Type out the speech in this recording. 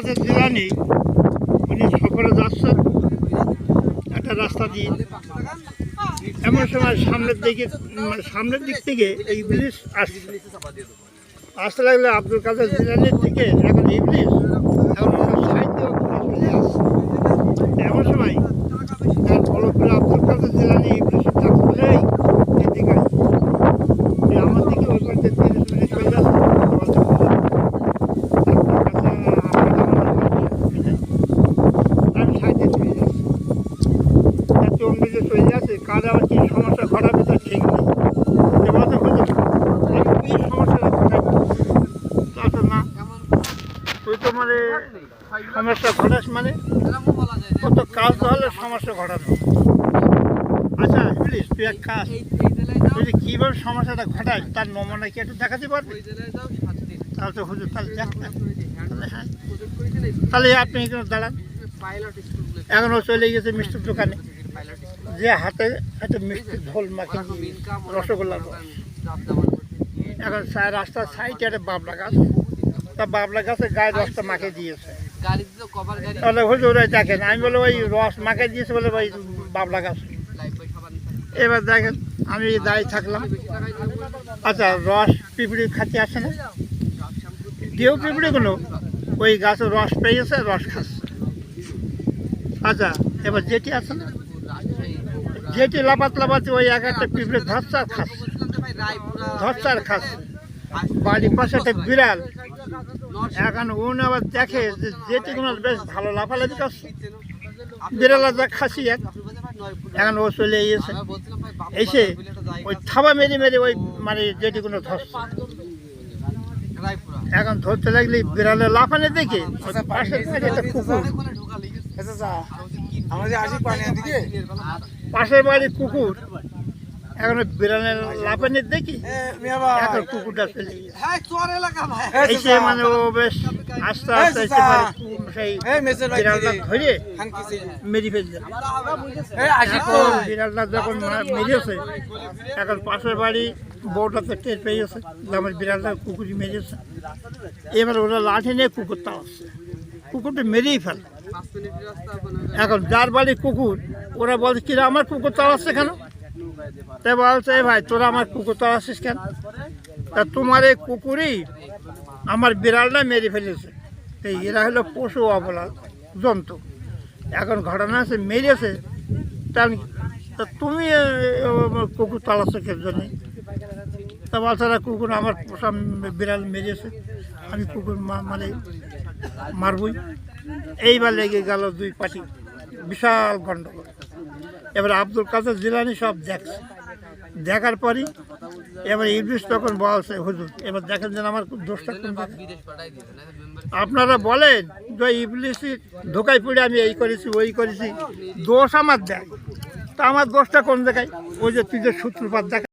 কাদের জিলানী উনি সফরে যাচ্ছেন একটা রাস্তা দিয়ে, এমন সময় সামনের দিক থেকে এই ইবলিস আসতে লাগলে আব্দুল কাদের জিলানীর থেকে এখন ইবলিস এখন সাইড দিয়ে চলে আসছে। এমন সময় তার বড় করে আব্দুল কাদের জিলানী ইবলিসের ডাক শুনেই এদিকে আমার দিকে ওই পাশে 30 মিনিট চলে যাচ্ছে। আমি সাইডে চলে যাচ্ছি, এত অমনিতে চলে যাচ্ছে, কার আবার কি সমস্যা ঘটাবে তার ঠিক নেই। এবার তো হয়তো আমি কি সমস্যাটা ঘটাবো তা তো না, তুই তো মানে সমস্যা ঘটাস মানে কত কাজ হলে সমস্যা ঘটানো। আচ্ছা প্লিজ তুই এক কাজ, তুই যে কীভাবে সমস্যাটা ঘটাস তার নমুনা কি একটু দেখাতে পারবি? তাহলে তো হুজুর তাহলে দেখ না, হ্যাঁ তাহলে আপনি এখানে দাঁড়ান। এখন ও চলে গেছে মিষ্টির দোকানে, যে হাতে হাতে মিষ্টির ঝোল মাখে রসগোল্লার রস। এখন রাস্তার সাইডে একটা বাবলা গাছ, তা বাবলা গাছে গায়ে রসটা মাখে দিয়েছে। তাহলে হুজুর দেখেন, আমি বলে ওই রস মাখে দিয়েছে বলে ওই বাবলা গাছ। এবার দেখেন আমি দাঁড়িয়ে থাকলাম, আচ্ছা রস পিঁপড়ি খাতে আসে না, কেউ পিঁপড়িগুলো ওই গাছের রস পেয়েছে, রস খাচ্ছে। আচ্ছা এবার যেটি আছে না, যেটি লাপাতে ওই এক একটা পিঁপড়ে ধরছে আর খাচ্ছে। বাড়ির পাশে একটা বিড়াল, এখন উনি আবার দেখে যে যেটিগুলো বেশ ভালো লাফালাফি করছে, বিড়ালা যা খাসি এক। এখন ও চলে এসে ওই থাবা মেরে মেরে ওই মানে যেটিগুলো ধরছে। এখন ধরতে লাগলে বিড়ালে লাফানে দেখে পাশের বাড়ির কুকুর, এখন বিড়ালের লাফানে দেখি এখন কুকুরটা চলে গেছে। মানে ও বেশ আস্তে আস্তে সেই বিড়ালটা ধরে মেরে ফেলছে। বিড়ালটা যখন মেরেছে, এখন পাশের বাড়ি বউটা তো টের পেয়েছে আমার বিড়ালটা কুকুরই মেরেছে। এবার ওরা লাঠি নিয়ে কুকুরটা আসছে, কুকুরটা মেরেই ফেলে। এখন যার বাড়ি কুকুর ওরা বলছে কিনা আমার কুকুর তাড়াচ্ছে কেন? তাই বলছে এ ভাই তোরা আমার কুকুর তাড়াচ্ছিস কেন? তা তোমার এই কুকুরই আমার বিড়ালটা মেরে ফেলেছে। এই এরা হলো পশু অবলা জন্তু, এখন ঘটনা আছে মেরেছে, তা তুমি কুকুর তাড়াচ্ছ কে জন্যে? তা বলছে না কুকুর আমার পোষা বিড়াল মেরেছে, আমি কুকুর মানে মারবই। এইবার লেগে গেল দুই পার্টি, বিশাল গণ্ডগোল। এবার আব্দুল কাদের জিলানী সব দেখছে, দেখার পরই এবার ইবলিস তখন বলছে হুজুর এবার দেখেন যেন আমার দোষটা কোন জায়গায়। আপনারা বলেন যে ইবলিসের ধোকায় পড়ে আমি এই করেছি ওই করেছি, দোষ আমার দেয়, তা আমার দোষটা কোন জায়গায়? ওই যে তুই যে সূত্রপাত দেখা